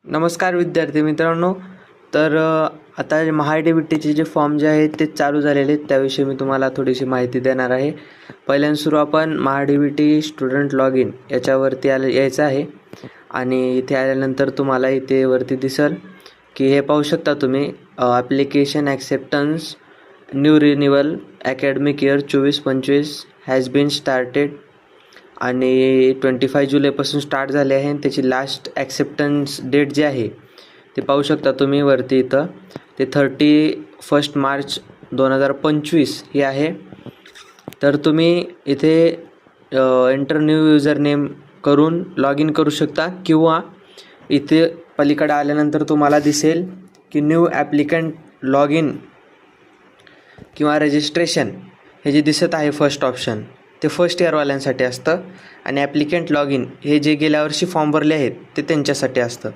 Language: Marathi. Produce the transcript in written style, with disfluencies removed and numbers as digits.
नमस्कार विद्यार्थी मित्रांनो. तर आता महाडीबीटीचे जे फॉर्म जे आहेत ते चालू झालेले आहेत, त्याविषयी मी तुम्हाला थोडीशी माहिती देणार आहे. पहिल्यांदा सुरू आपण महाडीबीटी स्टुडंट लॉग इन याच्यावरती यायचं आहे आणि इथे आल्यानंतर तुम्हाला इथे वरती दिसेल की हे पाहू शकता तुम्ही application acceptance new renewal academic year 24-25 has been started आणि 25 जुलैपासून स्टार्ट झाले आहे. त्याची लास्ट ॲक्सेप्टन्स डेट जी आहे ते पाहू शकता तुम्ही वरती इथं, ते 31 मार्च 2025 ही आहे. तर तुम्ही इथे एंटर न्यू युजर नेम करून लॉग इन करू शकता किंवा इथे पलीकडे आल्यानंतर तुम्हाला दिसेल की न्यू ॲप्लिकंट लॉग इन किंवा रजिस्ट्रेशन हे जे दिसत आहे फर्स्ट ऑप्शन, ते फर्स्ट इयरवाल्यांसाठी असतं आणि ॲप्लिकंट लॉग इन हे जे गेल्या वर्षी फॉर्म भरले आहेत ते त्यांच्यासाठी असतं.